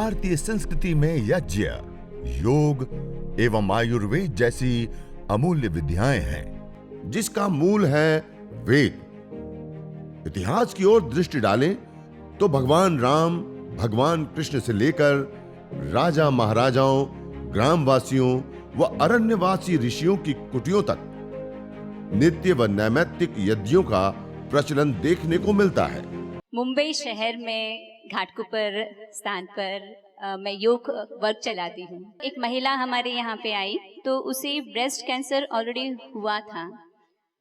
भारतीय संस्कृति में यज्ञ, योग एवं आयुर्वेद जैसी अमूल्य विद्याएं हैं, जिसका मूल है वेद। इतिहास की ओर दृष्टि डालें तो भगवान राम, भगवान कृष्ण से लेकर राजा महाराजाओं, ग्रामवासियों व अरण्यवासी ऋषियों की कुटियों तक नित्य व नैमित्तिक यज्ञों का प्रचलन देखने को मिलता है। मुंबई शहर में घाटकोपर स्थान पर मैं योग वर्क चलाती हूँ। एक महिला हमारे यहाँ पे आई तो उसे ब्रेस्ट कैंसर ऑलरेडी हुआ था,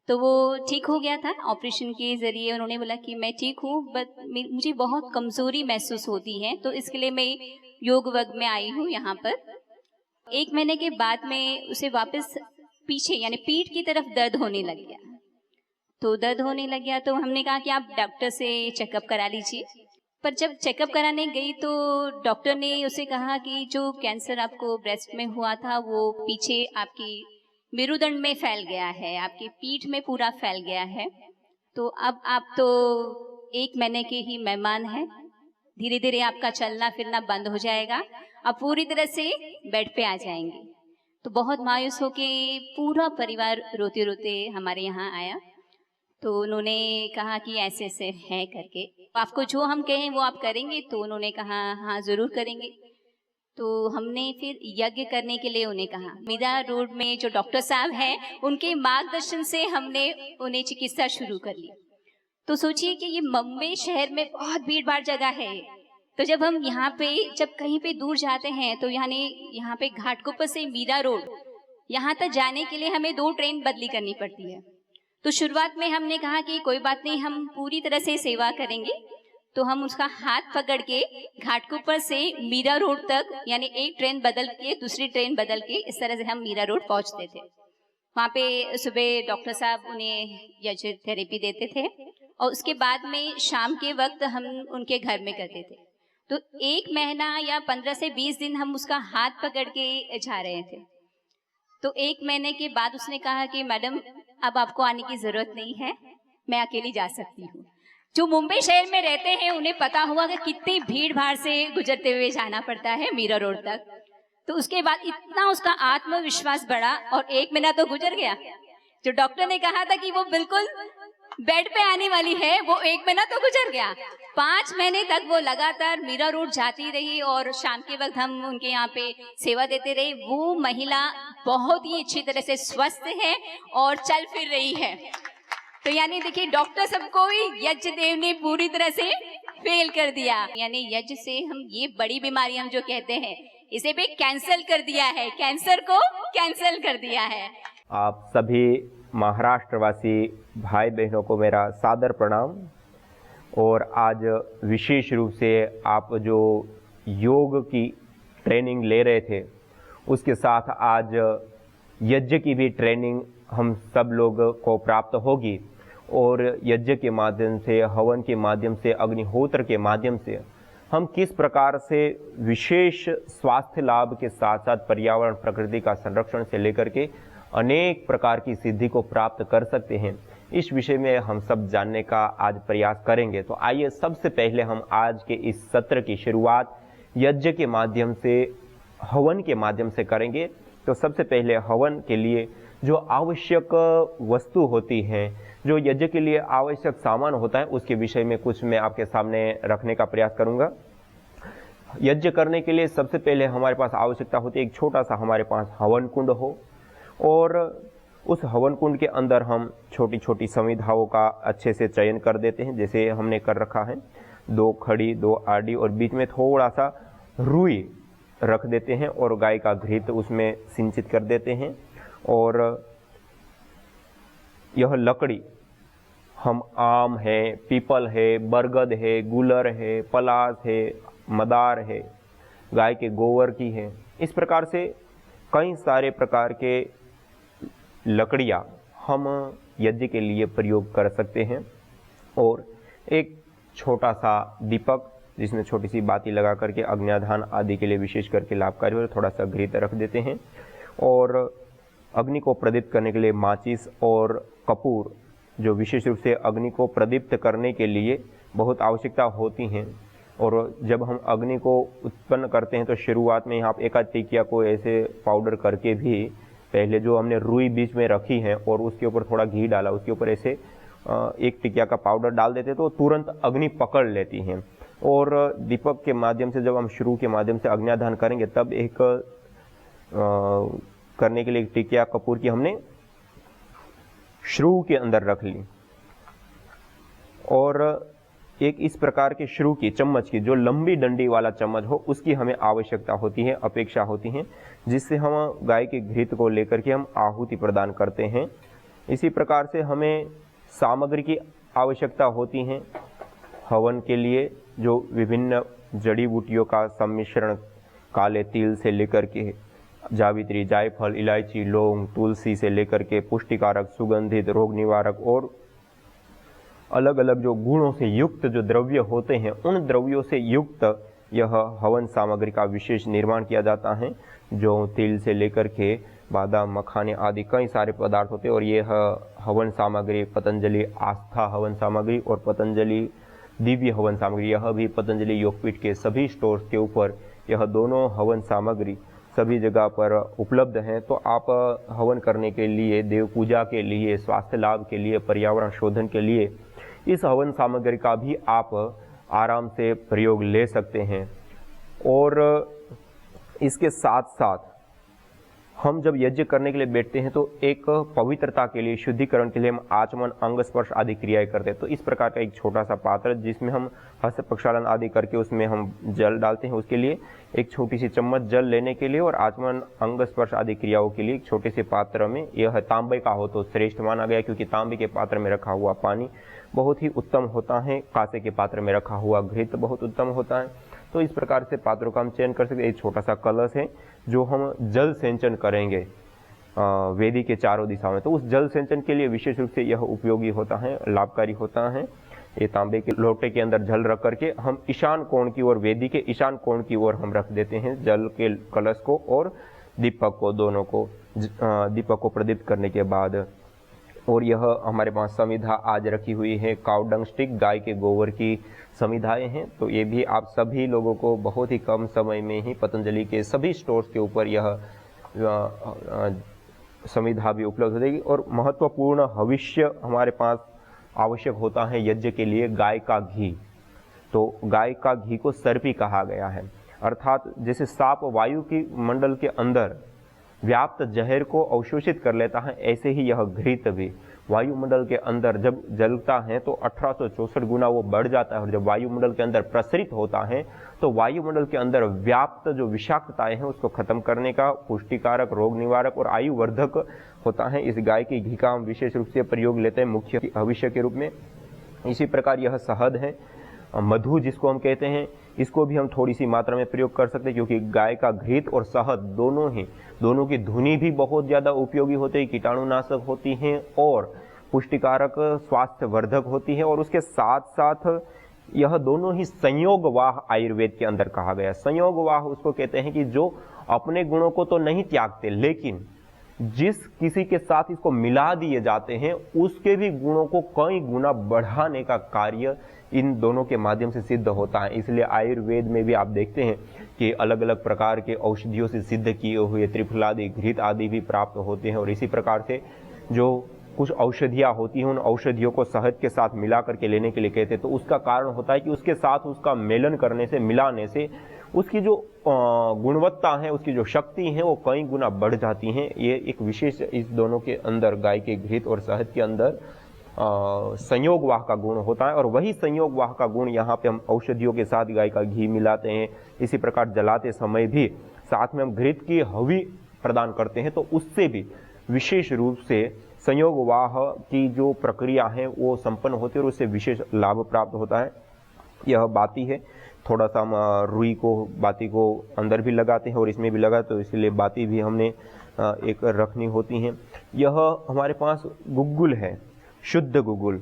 तो वो ठीक हो गया था ऑपरेशन के जरिए। उन्होंने बोला कि मैं ठीक हूँ, बट मुझे बहुत कमजोरी महसूस होती है, तो इसके लिए मैं योग वर्क में आई हूँ यहाँ पर। 1 महीने के बाद में उसे वापस पीछे यानी पीठ की तरफ दर्द होने लग गया। तो दर्द होने लग गया तो हमने कहा कि आप डॉक्टर से चेकअप करा लीजिए। पर जब चेकअप कराने गई तो डॉक्टर ने उसे कहा कि जो कैंसर आपको ब्रेस्ट में हुआ था वो पीछे आपकी मेरुदंड में फैल गया है, आपकी पीठ में पूरा फैल गया है। तो अब आप तो 1 महीने के ही मेहमान हैं, धीरे धीरे आपका चलना फिरना बंद हो जाएगा, आप पूरी तरह से बेड पे आ जाएंगे। तो बहुत मायूस होके पूरा परिवार रोते रोते हमारे यहाँ आया। तो उन्होंने कहा कि ऐसे ऐसे है करके, आपको जो हम कहें वो आप करेंगे? तो उन्होंने कहा हाँ ज़रूर करेंगे। तो हमने फिर यज्ञ करने के लिए उन्हें कहा। मीरा रोड में जो डॉक्टर साहब हैं उनके मार्गदर्शन से हमने उन्हें चिकित्सा शुरू कर ली। तो सोचिए कि ये मुंबई शहर में बहुत भीड़ भाड़ जगह है, तो जब हम यहाँ पे जब कहीं पे दूर जाते हैं तो यहाँ पे घाटकोपर से मीरा रोड यहाँ तक जाने के लिए हमें 2 ट्रेन बदली करनी पड़ती है। तो शुरुआत में हमने कहा कि कोई बात नहीं, हम पूरी तरह से सेवा करेंगे। तो हम उसका हाथ पकड़ के घाटकोपर से मीरा रोड तक यानी एक ट्रेन बदल के दूसरी ट्रेन बदल के इस तरह से हम मीरा रोड पहुंचते थे। वहाँ पे सुबह डॉक्टर साहब उन्हें यज्ञ थेरेपी देते थे और उसके बाद में शाम के वक्त हम उनके घर में करते थे। तो 1 महीना या 15 से 20 दिन हम उसका हाथ पकड़ के जा रहे थे। तो 1 महीने के बाद उसने कहा कि मैडम अब आपको आने की जरूरत नहीं है, मैं अकेली जा सकती हूँ। जो मुंबई शहर में रहते हैं उन्हें पता हुआ कि कितनी भीड़ भाड़ से गुजरते हुए जाना पड़ता है मीरा रोड तक। तो उसके बाद इतना उसका आत्मविश्वास बढ़ा और 1 महीना तो गुजर गया। जो डॉक्टर ने कहा था कि वो बिल्कुल बेड पे आने वाली है, वो 1 महीना तो गुजर गया। 5 महीने तक वो लगातार मीरा रोड जाती रही और शाम के वक्त हम उनके यहाँ पे सेवा देते रहे। वो महिला बहुत ही अच्छी तरह से स्वस्थ है और चल फिर रही है। तो यानी देखिए डॉक्टर सबको ही यज्ञ देव ने पूरी तरह से फेल कर दिया। यानी यज्ञ से हम ये बड़ी बीमारी हम जो कहते हैं इसे भी कैंसिल कर दिया है, कैंसर को कैंसिल कर दिया है। आप सभी महाराष्ट्रवासी भाई बहनों को मेरा सादर प्रणाम। और आज विशेष रूप से आप जो योग की ट्रेनिंग ले रहे थे उसके साथ आज यज्ञ की भी ट्रेनिंग हम सब लोग को प्राप्त होगी। और यज्ञ के माध्यम से, हवन के माध्यम से, अग्निहोत्र के माध्यम से हम किस प्रकार से विशेष स्वास्थ्य लाभ के साथ साथ पर्यावरण प्रकृति का संरक्षण से लेकर के अनेक प्रकार की सिद्धि को प्राप्त कर सकते हैं, इस विषय में हम सब जानने का आज प्रयास करेंगे। तो आइए सबसे पहले हम आज के इस सत्र की शुरुआत यज्ञ के माध्यम से, हवन के माध्यम से करेंगे। तो सबसे पहले हवन के लिए जो आवश्यक वस्तु होती हैं, जो यज्ञ के लिए आवश्यक सामान होता है, उसके विषय में कुछ मैं आपके सामने रखने का प्रयास करूंगा। यज्ञ करने के लिए सबसे पहले हमारे पास आवश्यकता होती है एक छोटा सा हमारे पास हवन कुंड हो, और उस हवन कुंड के अंदर हम छोटी छोटी संविधाओं का अच्छे से चयन कर देते हैं। जैसे हमने कर रखा है 2 खड़ी 2 आड़ी और बीच में थोड़ा सा रुई रख देते हैं और गाय का घृत उसमें सिंचित कर देते हैं। और यह लकड़ी हम आम है, पीपल है, बरगद है, गुलर है, पलास है, मदार है, गाय के गोबर की है, इस प्रकार से कई सारे प्रकार के लकड़ियाँ हम यज्ञ के लिए प्रयोग कर सकते हैं। और एक छोटा सा दीपक जिसमें छोटी सी बाती लगा करके अग्न्याधान आदि के लिए विशेष करके लाभकारी हो, थोड़ा सा घृत रख देते हैं। और अग्नि को प्रदीप्त करने के लिए माचिस और कपूर, जो विशेष रूप से अग्नि को प्रदीप्त करने के लिए बहुत आवश्यकता होती हैं। और जब हम अग्नि को उत्पन्न करते हैं तो शुरुआत में यहाँ एक आध टिकिया को ऐसे पाउडर करके भी पहले जो हमने रुई बीच में रखी है और उसके ऊपर थोड़ा घी डाला, उसके ऊपर ऐसे एक टिकिया का पाउडर डाल देते तो तुरंत अग्नि पकड़ लेती हैं। और दीपक के माध्यम से जब हम शुरू के माध्यम से अग्न्याधान करेंगे तब एक करने के लिए एक टिकिया कपूर की हमने श्रू के अंदर रख ली और एक इस प्रकार के श्रू की चम्मच की जो लंबी डंडी वाला चम्मच हो उसकी हमें आवश्यकता होती है, अपेक्षा होती है, जिससे हम गाय के घृत को लेकर के हम आहुति प्रदान करते हैं। इसी प्रकार से हमें सामग्री की आवश्यकता होती है हवन के लिए, जो विभिन्न जड़ी बूटियों का सम्मिश्रण, काले तिल से लेकर के जावित्री, जायफल, इलायची, लौंग, तुलसी से लेकर के पुष्टिकारक, सुगंधित, रोग निवारक और अलग अलग जो गुणों से युक्त जो द्रव्य होते हैं उन द्रव्यों से युक्त यह हवन सामग्री का विशेष निर्माण किया जाता है। जो तिल से लेकर के बादाम, मखाने आदि कई सारे पदार्थ होते हैं और यह हवन सामग्री पतंजलि आस्था हवन सामग्री और पतंजलि दिव्य हवन सामग्री, यह भी पतंजलि योगपीठ के सभी स्टोर्स के ऊपर यह दोनों हवन सामग्री सभी जगह पर उपलब्ध हैं। तो आप हवन करने के लिए, देव पूजा के लिए, स्वास्थ्य लाभ के लिए, पर्यावरण शोधन के लिए इस हवन सामग्री का भी आप आराम से प्रयोग ले सकते हैं। और इसके साथ साथ हम जब यज्ञ करने के लिए बैठते हैं तो एक पवित्रता के लिए, शुद्धिकरण के लिए हम आचमन, अंग स्पर्श आदि क्रियाएं करते हैं। तो इस प्रकार का एक छोटा सा पात्र जिसमें हम हस्त प्रक्षालन आदि करके उसमें हम जल डालते हैं, उसके लिए एक छोटी सी चम्मच जल लेने के लिए और आचमन, अंग स्पर्श आदि क्रियाओं के लिए एक छोटे से पात्र में, यह तांबे का हो तो श्रेष्ठ माना गया क्योंकि तांबे के पात्र में रखा हुआ पानी बहुत ही उत्तम होता है, कांसे के पात्र में रखा हुआ घृत बहुत उत्तम होता है। तो इस प्रकार से पात्रों का हम चयन कर सकते हैं। एक छोटा सा कलश है जो हम जल सिंचन करेंगे वेदी के चारों दिशाओं में, तो उस जल सिंचन के लिए विशेष रूप से यह उपयोगी होता है, लाभकारी होता है। ये तांबे के लोटे के अंदर जल रख करके हम ईशान कोण की ओर, वेदी के ईशान कोण की ओर हम रख देते हैं जल के कलश को और दीपक को, दोनों को, दीपक को प्रदीप्त करने के बाद। और यह हमारे पास समिधा आज रखी हुई है, काउ डंग स्टिक, गाय के गोबर की समिधाएं हैं। तो ये भी आप सभी लोगों को बहुत ही कम समय में ही पतंजलि के सभी स्टोर्स के ऊपर यह समिधा भी उपलब्ध हो जाएगी। और महत्वपूर्ण हविष्य हमारे पास आवश्यक होता है यज्ञ के लिए, गाय का घी। तो गाय का घी को सर्पी कहा गया है, अर्थात जैसे सांप वायु की मंडल के अंदर व्याप्त जहर को अवशोषित कर लेता है, ऐसे ही यह घृत भी वायुमंडल के अंदर जब जलता है तो 1864 गुना वो बढ़ जाता है और जब वायुमंडल के अंदर प्रसरित होता है तो वायुमंडल के अंदर व्याप्त जो विषाक्तताएं हैं उसको खत्म करने का पुष्टिकारक, रोग निवारक और आयु वर्धक होता है। इस गाय के घी का हम विशेष रूप से प्रयोग लेते हैं मुख्य भविष्य के रूप में। इसी प्रकार यह शहद है, मधु जिसको हम कहते हैं, इसको भी हम थोड़ी सी मात्रा में प्रयोग कर सकते हैं क्योंकि गाय का घृत और शहद दोनों की धुनी भी बहुत ज़्यादा उपयोगी होती है, कीटाणुनाशक होती हैं और पुष्टिकारक, स्वास्थ्य वर्धक होती है। और उसके साथ साथ यह दोनों ही संयोगवाह आयुर्वेद के अंदर कहा गया। संयोगवाह उसको कहते हैं कि जो अपने गुणों को तो नहीं त्यागते लेकिन जिस किसी के साथ इसको मिला दिए जाते हैं उसके भी गुणों को कई गुना बढ़ाने का कार्य इन दोनों के माध्यम से सिद्ध होता है। इसलिए आयुर्वेद में भी आप देखते हैं कि अलग अलग प्रकार के औषधियों से सिद्ध किए हुए त्रिफलादि, घृत आदि भी प्राप्त होते हैं। और इसी प्रकार से जो कुछ औषधियाँ होती हैं उन औषधियों को शहद के साथ मिला करके लेने के लिए कहते हैं, तो उसका कारण होता है कि उसके साथ उसका मेलन करने से, मिलाने से उसकी जो गुणवत्ता है, उसकी जो शक्ति है वो कई गुना बढ़ जाती हैं। ये एक विशेष इस दोनों के अंदर, गाय के घृत और शहद के अंदर संयोगवाह का गुण होता है। और वही संयोगवाह का गुण यहाँ पे हम औषधियों के साथ गाय का घी मिलाते हैं। इसी प्रकार जलाते समय भी साथ में हम घृत की हवी प्रदान करते हैं, तो उससे भी विशेष रूप से संयोगवाह की जो प्रक्रिया है वो संपन्न होती है और उससे विशेष लाभ प्राप्त होता है। यह बाती है, थोड़ा सा हम रुई को, बाती को अंदर भी लगाते हैं और इसमें भी लगा, तो इसलिए बाती भी हमने एक रखनी होती हैं। यह हमारे पास गुग्गुल है, शुद्ध गुग्गुल,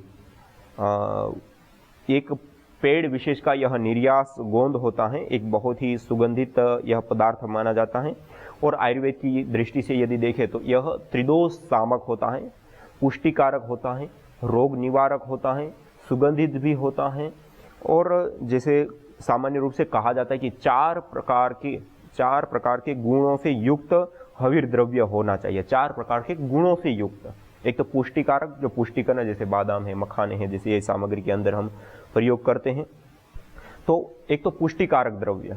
एक पेड़ विशेष का यह निर्यास गोंद होता है, एक बहुत ही सुगंधित यह पदार्थ माना जाता है। और आयुर्वेद की दृष्टि से यदि देखें तो यह त्रिदोष सामक होता है, पुष्टिकारक होता है, रोग निवारक होता है, सुगंधित भी होता है। और जैसे सामान्य रूप से कहा जाता है कि चार प्रकार के गुणों से युक्त हविर द्रव्य होना चाहिए। 4 प्रकार के गुणों से युक्त। एक तो पुष्टिकारक, जो पुष्टिकरण है, जैसे बादाम है, मखाने हैं, जैसे ये सामग्री के अंदर हम प्रयोग करते हैं। तो एक तो पुष्टिकारक द्रव्य,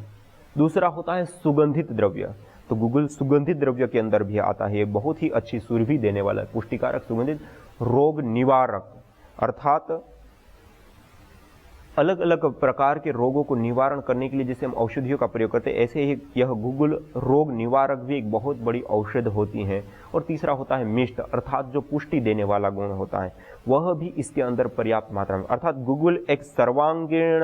दूसरा होता है सुगंधित द्रव्य। तो गूगल सुगंधित द्रव्य के अंदर भी आता है, ये बहुत ही अच्छी सुरभि देने वाला है। पुष्टिकारक, सुगंधित, रोग निवारक, अर्थात अलग अलग प्रकार के रोगों को निवारण करने के लिए जैसे हम औषधियों का प्रयोग करते हैं, ऐसे ही यह गूगल रोग निवारक भी एक बहुत बड़ी औषध होती है। और तीसरा होता है मिष्ट, अर्थात जो पुष्टि देने वाला गुण होता है, वह भी इसके अंदर पर्याप्त मात्रा में, अर्थात गूगल एक सर्वांगीण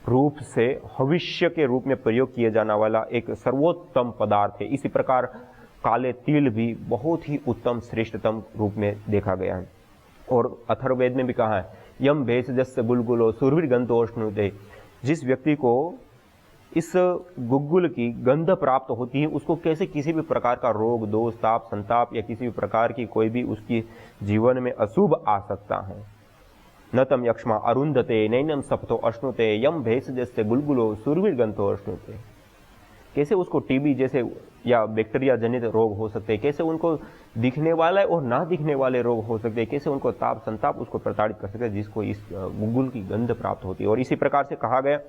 रूप से भविष्य के रूप में प्रयोग किया जाने वाला एक सर्वोत्तम पदार्थ है। इसी प्रकार काले तिल भी बहुत ही उत्तम श्रेष्ठतम रूप में देखा गया है। और अथर्ववेद में भी कहा है, यम भेषजस्य गुलगुलो सुरभिर गंधोष्णुते, जिस व्यक्ति को इस गुग्गुल की गंध प्राप्त होती है, उसको कैसे किसी भी प्रकार का रोग, दोष, ताप, संताप या किसी भी प्रकार की कोई भी उसकी जीवन में अशुभ आ सकता है। न तम यक्ष्मा अरुंधते नैनम सप्तो अश्नुते यम भेषजस्य गुलगुलो सुरभिर गंधो अश्नुते। कैसे उसको टीबी जैसे या बैक्टीरिया जनित रोग हो सकते हैं, कैसे उनको दिखने वाला और ना दिखने वाले रोग हो सकते हैं, कैसे उनको ताप संताप उसको प्रताड़ित कर सकते हैं जिसको इस गुलगुल की गंध प्राप्त होती है। और इसी प्रकार से कहा गया,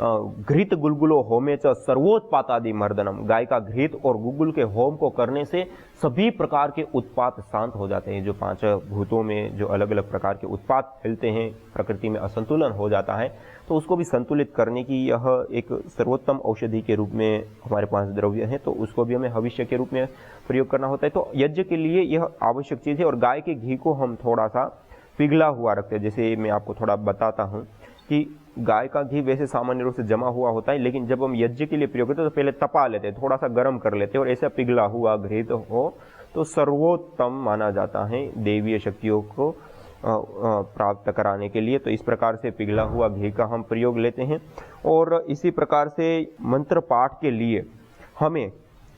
घृत गुलगुलो होमे च सर्वोत्पातादि मर्दनम, गाय का घृत और गुलगुल के होम को करने से सभी प्रकार के उत्पात शांत हो जाते हैं। जो 5 भूतों में जो अलग अलग प्रकार के उत्पात फैलते हैं, प्रकृति में असंतुलन हो जाता है, तो उसको भी संतुलित करने की यह एक सर्वोत्तम औषधि के रूप में हमारे पास द्रव्य है। तो उसको भी हमें भविष्य के रूप में प्रयोग करना होता है। तो यज्ञ के लिए यह आवश्यक चीज़ है। और गाय के घी को हम थोड़ा सा पिघला हुआ रखते हैं। जैसे मैं आपको थोड़ा बताता हूँ कि गाय का घी वैसे सामान्य रूप से जमा हुआ होता है, लेकिन जब हम यज्ञ के लिए प्रयोग करते हैं तो पहले तपा लेते हैं, थोड़ा सा गर्म कर लेते हैं, और ऐसा पिघला हुआ घृत हो तो सर्वोत्तम माना जाता है देवीय शक्तियों को प्राप्त कराने के लिए। तो इस प्रकार से पिघला हुआ घी का हम प्रयोग लेते हैं। और इसी प्रकार से मंत्र पाठ के लिए हमें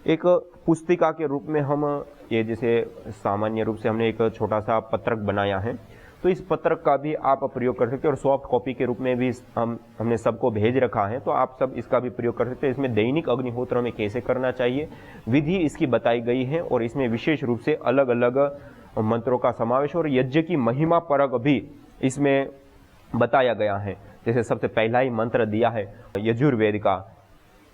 एक पुस्तिका के रूप में हम ये जैसे सामान्य रूप से हमने एक छोटा सा पत्रक बनाया है, तो इस पत्रक का भी आप प्रयोग कर सकते हैं। और सॉफ्ट कॉपी के रूप में भी हमने सबको भेज रखा है, तो आप सब इसका भी प्रयोग कर सकते हैं। इसमें दैनिक अग्निहोत्र में कैसे करना चाहिए, विधि इसकी बताई गई है। और इसमें विशेष रूप से अलग अलग मंत्रों का समावेश और यज्ञ की महिमा परक भी इसमें बताया गया है। जैसे सबसे पहला ही मंत्र दिया है यजुर्वेद का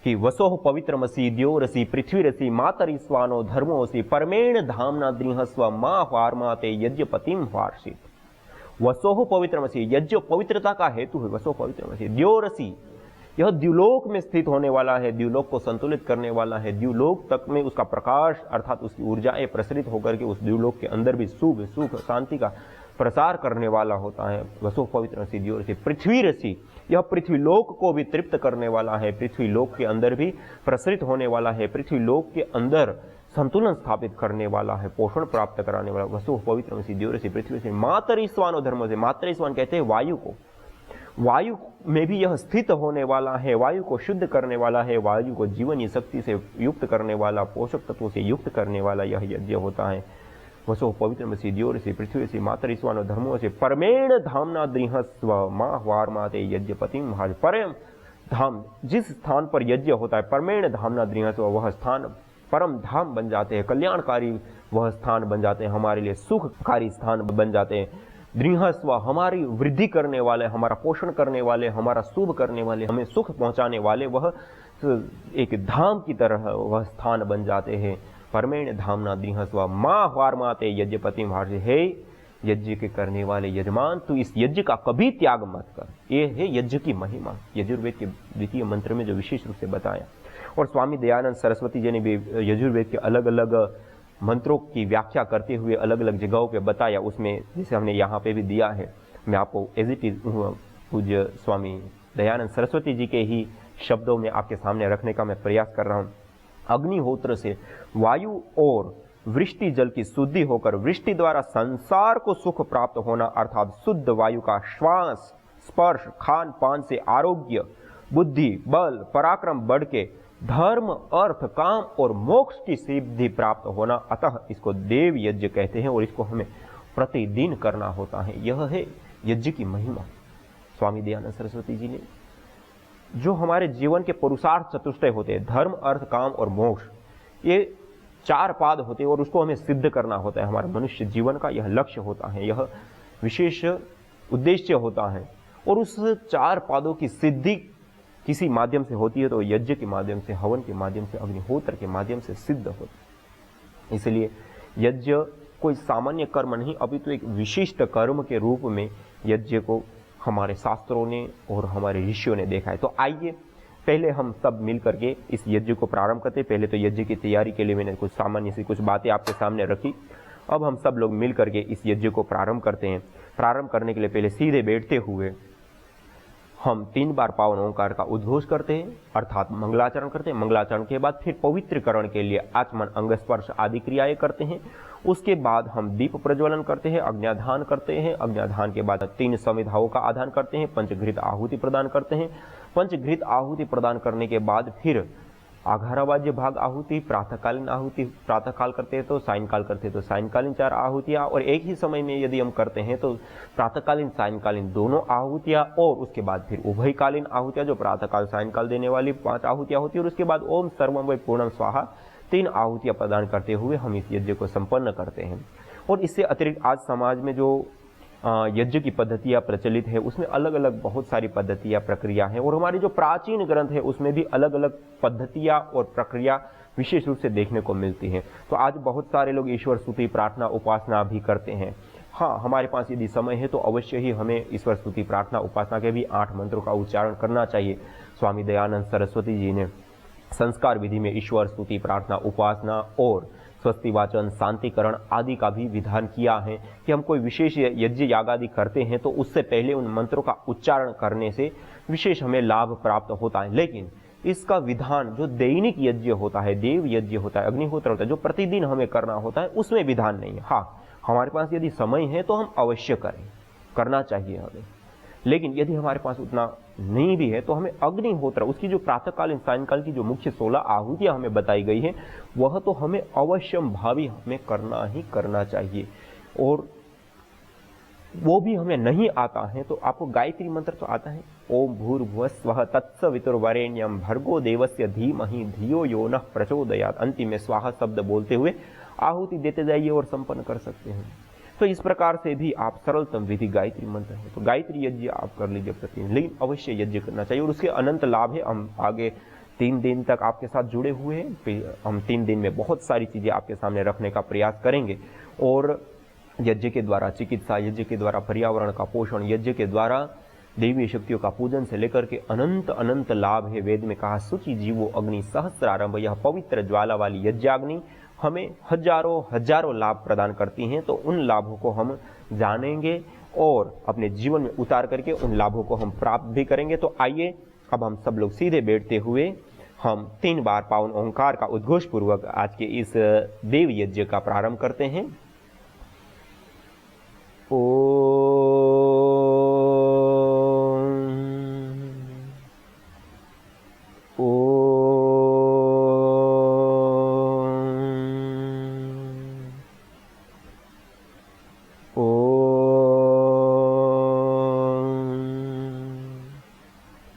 कि वसोह पवित्रमसि द्योरसि पृथ्वीरसि मातरि स्वानो धर्मोसि परमेण धामना द्रिहस्व मां वार्माते यज्ञपतिम वार्षित। वसोह पवित्रमसि, यज्ञ पवित्रता का हेतु है। वसोह पवित्रमसि द्योरसि, यह द्युलोक में स्थित होने वाला है, द्युलोक को संतुलित करने वाला है। द्युलोक तक में उसका प्रकाश अर्थात उसकी ऊर्जाएं प्रसरित होकर के उस द्युलोक के अंदर भी शुभ सुख शांति का प्रसार करने वाला होता है। वसोह पवित्रमसि द्योरसि पृथ्वीरसि, यह पृथ्वीलोक को भी तृप्त करने वाला है, पृथ्वीलोक के अंदर भी प्रसरित होने वाला है, पृथ्वीलोक के अंदर संतुलन स्थापित करने वाला है, पोषण प्राप्त कराने वाला। वसुः पवित्रमसि द्योरसि पृथ्वीरसि मातरिस्वानो धर्मो से, मातरिस्वान कहते हैं वायु को, वायु में भी यह स्थित होने वाला है, वायु को शुद्ध करने वाला है, वायु को जीवनी शक्ति से युक्त करने वाला, पोषक तत्वों से युक्त करने वाला यह यज्ञ होता है। वसुः पवित्रमसि द्योरसि पृथ्वीरसि मातरिस्वानो धर्मो से परमेण धामना द्रिहस्व मां वार्माते यज्ञपतिम भाज। परम धाम, जिस स्थान पर यज्ञ होता है, परमेण धामना द्रिहस्व, वह स्थान परम धाम बन जाते हैं, कल्याणकारी वह स्थान बन जाते हैं, हमारे लिए सुखकारी स्थान बन जाते हैं। द्रिहस्व, हमारी वृद्धि करने वाले, हमारा पोषण करने वाले, हमारा शुभ करने वाले, हमें सुख पहुंचाने वाले, वह एक धाम की तरह वह स्थान बन जाते हैं। परमेण धामना द्रिहस्व मां वार्माते यज्ञपति भाषे, हे यज्ञ के करने वाले यजमान, तू इस यज्ञ का कभी त्याग मत कर। ये है यज्ञ की महिमा, यजुर्वेद के द्वितीय मंत्र में जो विशेष रूप से बताया। और स्वामी दयानंद सरस्वती जी ने भी यजुर्वेद के अलग अलग मंत्रों की व्याख्या करते हुए अलग अलग जगहों पे बताया। उसमें जैसे हमने यहाँ पे भी दिया है, मैं आपको एज इट इज पूज्य स्वामी दयानंद सरस्वती जी के ही शब्दों में आपके सामने रखने का मैं प्रयास कर रहा हूँ। अग्निहोत्र से वायु और वृष्टि जल की शुद्धि होकर वृष्टि द्वारा संसार को सुख प्राप्त होना, अर्थात शुद्ध वायु का श्वास स्पर्श खान पान से आरोग्य बुद्धि बल पराक्रम बढ़ के धर्म अर्थ काम और मोक्ष की सिद्धि प्राप्त होना, अतः इसको देव यज्ञ कहते हैं और इसको हमें प्रतिदिन करना होता है। यह है यज्ञ की महिमा। स्वामी दयानंद सरस्वती जी ने जो हमारे जीवन के पुरुषार्थ चतुष्टय होते हैं, धर्म अर्थ काम और मोक्ष, ये 4 पाद होते हैं और उसको हमें सिद्ध करना होता है। हमारे मनुष्य जीवन का यह लक्ष्य होता है, यह विशेष उद्देश्य होता है। और उस 4 पादों की सिद्धि किसी माध्यम से होती है तो यज्ञ के माध्यम से, हवन के माध्यम से, अग्निहोत्र के माध्यम से सिद्ध होती है। इसलिए यज्ञ कोई सामान्य कर्म नहीं, अभी तो एक विशिष्ट कर्म के रूप में यज्ञ को हमारे शास्त्रों ने और हमारे ऋषियों ने देखा है। तो आइए पहले हम सब मिल करके इस यज्ञ को प्रारंभ करते हैं। पहले तो यज्ञ की तैयारी के लिए मैंने कुछ सामान्य सी कुछ बातें आपके सामने रखी। अब हम सब लोग मिल करके इस यज्ञ को प्रारंभ करते हैं। प्रारंभ करने के लिए पहले सीधे बैठते हुए हम 3 बार पावन ओंकार का उद्घोष करते हैं, अर्थात मंगलाचरण करते हैं। मंगलाचरण के बाद फिर पवित्रकरण के लिए आचमन, अंग स्पर्श आदि क्रियाएं करते हैं। उसके बाद हम दीप प्रज्वलन करते हैं, अग्न्याधान करते हैं। अग्न्याधान के बाद 3 समिधाओं का आधान करते हैं, पंचघृत आहुति प्रदान करते हैं। पंचघृत आहुति प्रदान करने के बाद फिर आघारावाज्य भाग आहुति, प्रातःकालीन आहुति, प्रातःकाल करते हैं तो सायंकाल करते हैं तो सायंकालीन 4 आहुतियाँ, और एक ही समय में यदि हम करते हैं तो प्रातःकालीन सायंकालीन दोनों आहुतियाँ, और उसके बाद फिर उभयकालीन आहुतियाँ जो प्रातःकाल सायंकाल देने वाली 5 आहुतियाँ होती है, और उसके बाद ओम सर्वम वै पूर्णम स्वाहा 3 आहुतियाँ प्रदान करते हुए हम इस यज्ञ को संपन्न करते हैं। और इससे अतिरिक्त आज समाज में जो यज्ञ की पद्धतियाँ प्रचलित है उसमें अलग अलग बहुत सारी पद्धतियाँ प्रक्रिया हैं, और हमारे जो प्राचीन ग्रंथ है उसमें भी अलग अलग पद्धतियाँ और प्रक्रिया विशेष रूप से देखने को मिलती हैं। तो आज बहुत सारे लोग ईश्वर स्तुति, प्रार्थना, उपासना भी करते हैं। हाँ, हमारे पास यदि समय है तो अवश्य ही हमें ईश्वर स्तुति, प्रार्थना, उपासना के भी 8 मंत्रों का उच्चारण करना चाहिए। स्वामी दयानंद सरस्वती जी ने संस्कार विधि में ईश्वर स्तुति, प्रार्थना, उपासना और स्वस्ति वाचन, शांतिकरण आदि का भी विधान किया है कि हम कोई विशेष यज्ञ याग आदि करते हैं तो उससे पहले उन मंत्रों का उच्चारण करने से विशेष हमें लाभ प्राप्त होता है। लेकिन इसका विधान जो दैनिक यज्ञ होता है, देव यज्ञ होता है, अग्निहोत्र होता है, जो प्रतिदिन हमें करना होता है, उसमें विधान नहीं है। हाँ, हमारे पास यदि समय है तो हम अवश्य करें, करना चाहिए हमें। लेकिन यदि हमारे पास उतना नहीं भी है तो हमें अग्निहोत्र, उसकी जो प्रातःकालीन सायंकाल की जो मुख्य 16 आहुतियां हमें बताई गई है वह तो हमें अवश्य भावी हमें करना ही करना चाहिए। और वो भी हमें नहीं आता है तो आपको गायत्री मंत्र तो आता है, ओम भूर्भुवः स्वः तत्सवितुर्वरेण्यं भर्गो देवस्य धीमहि धियो यो नः प्रचोदयात्। अंतिम में स्वाहा शब्द बोलते हुए आहुति देते जाइए और संपन्न कर सकते हैं। तो इस प्रकार से भी आप सरलतम विधि गायत्री मंत्र है तो गायत्री यज्ञ आप कर लीजिए प्रतिदिन, लेकिन अवश्य यज्ञ करना चाहिए और उसके अनंत लाभ है। हम आगे 3 दिन तक आपके साथ जुड़े हुए हैं, फिर हम 3 दिन में बहुत सारी चीज़ें आपके सामने रखने का प्रयास करेंगे। और यज्ञ के द्वारा चिकित्सा, यज्ञ के द्वारा पर्यावरण का पोषण, यज्ञ के द्वारा देवी शक्तियों का पूजन से लेकर के अनंत अनंत लाभ है। वेद में कहा शुचि जीवो अग्नि सहस्रारंभ, यह पवित्र ज्वाला वाली यज्ञाग्नि हमें हजारों हजारों लाभ प्रदान करती हैं। तो उन लाभों को हम जानेंगे और अपने जीवन में उतार करके उन लाभों को हम प्राप्त भी करेंगे। तो आइए अब हम सब लोग सीधे बैठते हुए हम 3 बार पावन ओंकार का उद्घोष पूर्वक आज के इस देव यज्ञ का प्रारंभ करते हैं।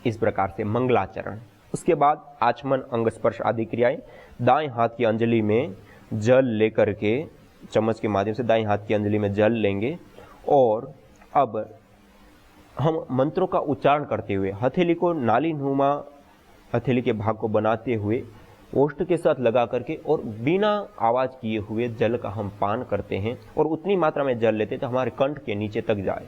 इस प्रकार से मंगलाचरण, उसके बाद आचमन, अंग स्पर्श आदि क्रियाएं। दाएं हाथ की अंजलि में जल लेकर के चम्मच के माध्यम से दाएं हाथ की अंजलि में जल लेंगे और अब हम मंत्रों का उच्चारण करते हुए हथेली को नालीनुमा हथेली के भाग को बनाते हुए ओष्ठ के साथ लगा करके और बिना आवाज किए हुए जल का हम पान करते हैं और उतनी मात्रा में जल लेते हैं तो हमारे कंठ के नीचे तक जाए।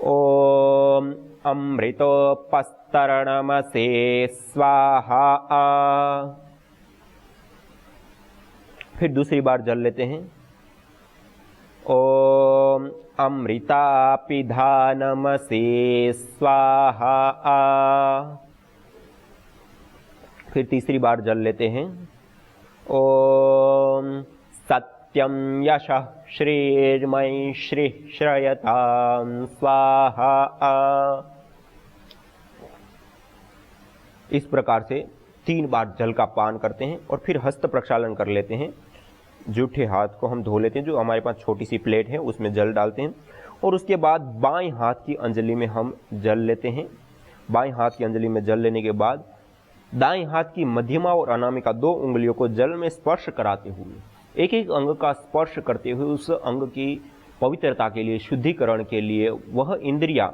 ओम अमृतोपस्तरणमसे स्वाहा। फिर दूसरी बार जल लेते हैं। ओम अमृतापिधानमसे स्वाहा। फिर तीसरी बार जल लेते हैं। ओम सत्यम यशः श्रीर्मयि श्री श्रयतां स्वाहा। इस प्रकार से 3 बार जल का पान करते हैं और फिर हस्त प्रक्षालन कर लेते हैं। जूठे हाथ को हम धो लेते हैं, जो हमारे पास छोटी सी प्लेट है उसमें जल डालते हैं और उसके बाद बाएं हाथ की अंजलि में हम जल लेते हैं बाएं हाथ की अंजलि में जल लेने के बाद दाएं हाथ की मध्यमा और अनामिका 2 उंगलियों को जल में स्पर्श कराते हुए एक एक अंग का स्पर्श करते हुए उस अंग की पवित्रता के लिए, शुद्धिकरण के लिए वह इंद्रिया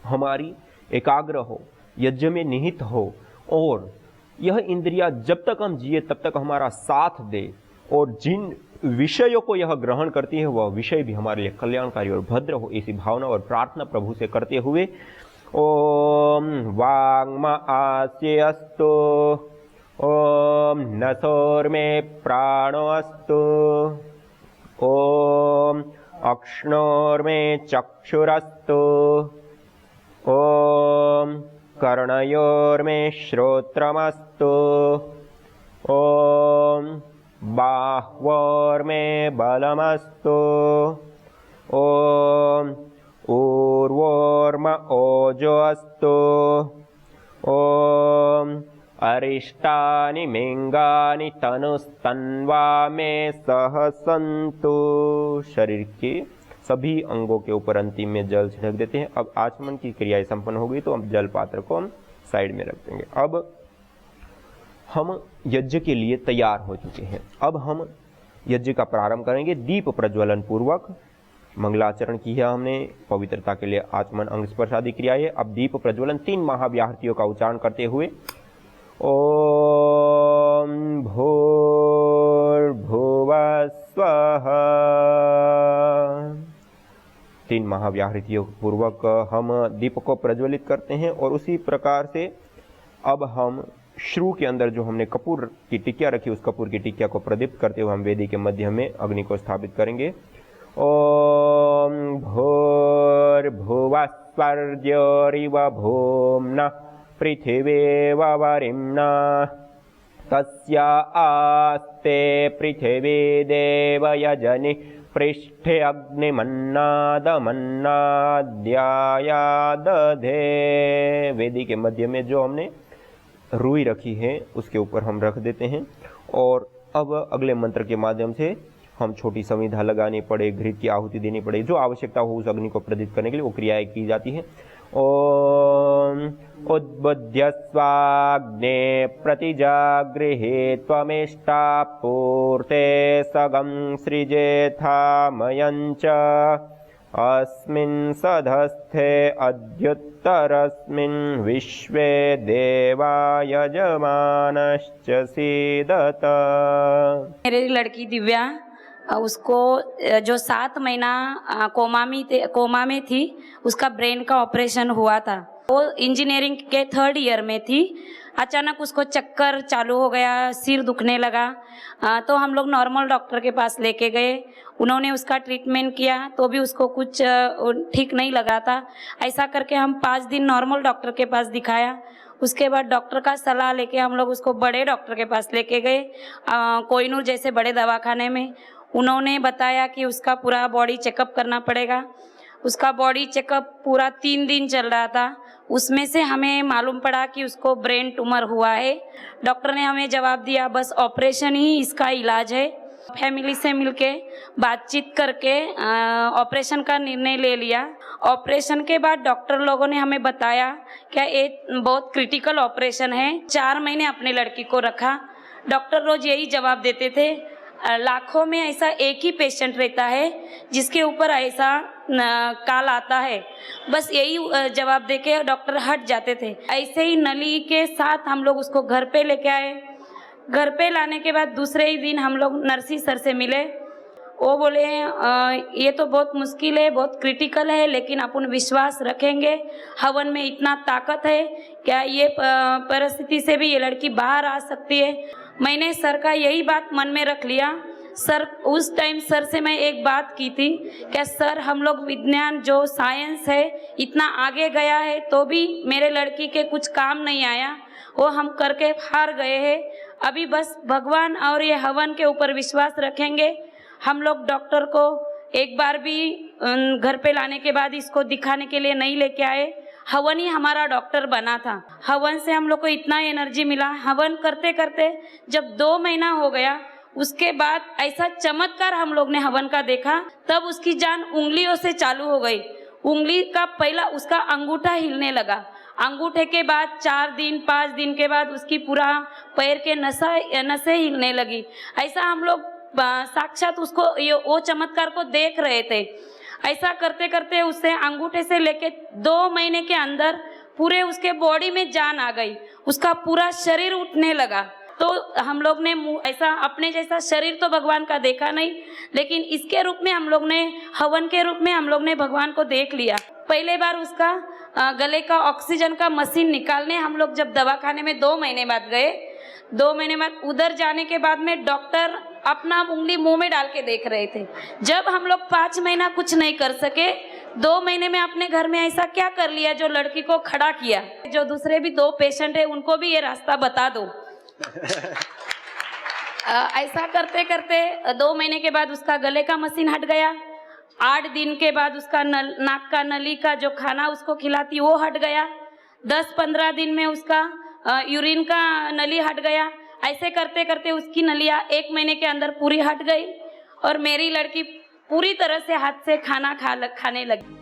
हमारी एकाग्र हो, यज्ञ में निहित हो और यह इंद्रिया जब तक हम जिए तब तक हमारा साथ दे और जिन विषयों को यह ग्रहण करती है वह विषय भी हमारे लिए कल्याणकारी और भद्र हो, ऐसी भावना और प्रार्थना प्रभु से करते हुए ओम वांग्म आस्य अस्तु, ओम नसोर्मे प्राणो अस्तु, ओम अक्ष्णोर्मे चक्षुरस्तु, ओम कर्णयोर्मे श्रोत्रमस्तु, ओम बाह्वोर्मे बलमस्तु, ओम ऊर्वोर्म ओजोऽस्तु, ओम अरिष्टानि मिंगानि तनुस्तन्वा मे सह सन्तु। शरीर के सभी अंगों के ऊपर अंतिम में जल छिड़क देते हैं। अब आचमन की क्रियाएं संपन्न हो गई तो अब जल पात्र को हम साइड में रख देंगे। अब हम यज्ञ के लिए तैयार हो चुके हैं। अब हम यज्ञ का प्रारंभ करेंगे। दीप प्रज्वलन पूर्वक मंगलाचरण किया हमने, पवित्रता के लिए आचमन अंग स्पर्श आदि क्रियाएं। अब दीप प्रज्वलन 3 महाव्याहृतियों का उच्चारण करते हुए ओम भूर्भुवः स्वः 3 महाव्याहृतियों पूर्वक हम दीप को प्रज्वलित करते हैं। और उसी प्रकार से अब हम श्रू के अंदर जो हमने कपूर की टिकिया रखी उस कपूर की टिकिया को प्रदीप्त करते हुए हम वेदी के मध्य में अग्नि को स्थापित करेंगे। ओम भूर्भुवः स्वर्ग्योरिव भूम्ना पृथिवीव वरिम्ना तस्या आस्ते पृथिवी देव यजनि पृष्ठे अग्निमन्नादमन्नाद्यायादधे। वेदी के मध्य में जो हमने रुई रखी है उसके ऊपर हम रख देते हैं। और अब अगले मंत्र के माध्यम से हम छोटी संविधा लगानी पड़े, घृत की आहुति देनी पड़े, जो आवश्यकता हो उस अग्नि को प्रदीप्त करने के लिए वो क्रियाएं की जाती हैं। ओम उद्बुद्ध्य स्वाग्ने प्रतिजागृहे त्वमेष्टा पूर्ते सगं सृजेथामयञ्च अस्मिन् सधस्थे अद्युत्तरस्मिन् विश्वे देवा यजमानश्च सीदत। मेरी लड़की दिव्या, उसको जो 7 महीना कोमा में थी, उसका ब्रेन का ऑपरेशन हुआ था। वो इंजीनियरिंग के 3rd ईयर में थी। अचानक उसको चक्कर चालू हो गया, सिर दुखने लगा। तो हम लोग नॉर्मल डॉक्टर के पास लेके गए। उन्होंने उसका ट्रीटमेंट किया तो भी उसको कुछ ठीक नहीं लगा था। ऐसा करके हम 5 दिन नॉर्मल डॉक्टर के पास दिखाया। उसके बाद डॉक्टर का सलाह लेके हम लोग उसको बड़े डॉक्टर के पास लेके गए, कोहिनूर जैसे बड़े दवाखाने में। उन्होंने बताया कि उसका पूरा बॉडी चेकअप करना पड़ेगा। उसका बॉडी चेकअप पूरा 3 दिन चल रहा था। उसमें से हमें मालूम पड़ा कि उसको ब्रेन ट्यूमर हुआ है। डॉक्टर ने हमें जवाब दिया बस ऑपरेशन ही इसका इलाज है। फैमिली से मिलके बातचीत करके ऑपरेशन का निर्णय ले लिया। ऑपरेशन के बाद डॉक्टर लोगों ने हमें बताया कि ये बहुत क्रिटिकल ऑपरेशन है। 4 महीने अपने लड़की को रखा। डॉक्टर रोज यही जवाब देते थे, लाखों में ऐसा एक ही पेशेंट रहता है जिसके ऊपर ऐसा काल आता है। बस यही जवाब देके डॉक्टर हट जाते थे। ऐसे ही नली के साथ हम लोग उसको घर पे लेके आए। घर पे लाने के बाद दूसरे ही दिन हम लोग नर्सी सर से मिले। वो बोले ये तो बहुत मुश्किल है, बहुत क्रिटिकल है, लेकिन अपन विश्वास रखेंगे। हवन में इतना ताकत है, क्या ये परिस्थिति से भी ये लड़की बाहर आ सकती है। मैंने सर का यही बात मन में रख लिया। सर उस टाइम सर से मैं एक बात की थी, क्या सर हम लोग विज्ञान जो साइंस है इतना आगे गया है तो भी मेरे लड़की के कुछ काम नहीं आया, वो हम करके हार गए हैं। अभी बस भगवान और ये हवन के ऊपर विश्वास रखेंगे। हम लोग डॉक्टर को एक बार भी घर पे लाने के बाद इसको दिखाने के लिए नहीं लेके आए। हवन ही हमारा डॉक्टर बना था। हवन से हम लोग को इतना एनर्जी मिला। हवन करते करते जब 2 महीना हो गया, उसके बाद ऐसा चमत्कार हम लोग ने हवन का देखा। तब उसकी जान उंगलियों से चालू हो गई। उंगली का पहला उसका अंगूठा हिलने लगा अंगूठे के बाद 4 दिन 5 दिन के बाद उसकी पूरा पैर के नसें हिलने लगी। ऐसा हम लोग साक्षात उसको वो चमत्कार को देख रहे थे। ऐसा करते करते उससे अंगूठे से लेके 2 महीने के अंदर पूरे उसके बॉडी में जान आ गई, उसका पूरा शरीर उठने लगा। तो हम लोग ने ऐसा अपने जैसा शरीर तो भगवान का देखा नहीं, लेकिन इसके रूप में हम लोग ने, हवन के रूप में हम लोग ने भगवान को देख लिया। पहले बार उसका गले का ऑक्सीजन का मशीन निकालने हम लोग जब दवाखाने में 2 महीने बाद गए, 2 महीने बाद उधर जाने के बाद में डॉक्टर अपना उंगली मुंह में डाल के देख रहे थे। जब हम लोग 5 महीना कुछ नहीं कर सके, 2 महीने में अपने घर में ऐसा क्या कर लिया जो लड़की को खड़ा किया। जो दूसरे भी 2 पेशेंट है उनको भी ये रास्ता बता दो। ऐसा करते करते 2 महीने के बाद उसका गले का मशीन हट गया। 8 दिन के बाद उसका नाक का नली का जो खाना उसको खिलाती वो हट गया। 10-15 दिन में उसका यूरिन का नली हट गया। ऐसे करते करते उसकी नलियाँ 1 महीने के अंदर पूरी हट गई और मेरी लड़की पूरी तरह से हाथ से खाना खाने लगी।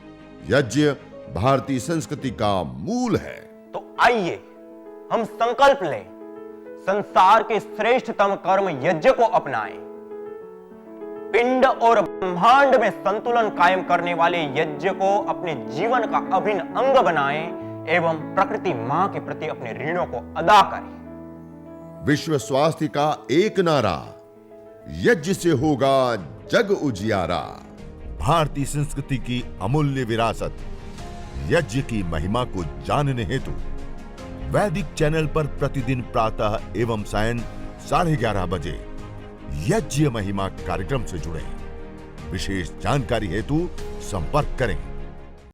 यज्ञ भारतीय संस्कृति का मूल है। तो आइए हम संकल्प लें, संसार के श्रेष्ठतम कर्म यज्ञ को अपनाएं। पिंड और ब्रह्मांड में संतुलन कायम करने वाले यज्ञ को अपने जीवन का अभिन्न अंग बनाएं एवं प्रकृति मां के प्रति अपने ऋणों को अदा करें। विश्व स्वास्थ्य का एक नारा, यज्ञ से होगा जग उजियारा। भारतीय संस्कृति की अमूल्य विरासत यज्ञ की महिमा को जानने हेतु वैदिक चैनल पर प्रतिदिन प्रातः एवं सायं 11:30 बजे यज्ञ महिमा कार्यक्रम से जुड़ें। विशेष जानकारी हेतु संपर्क करें।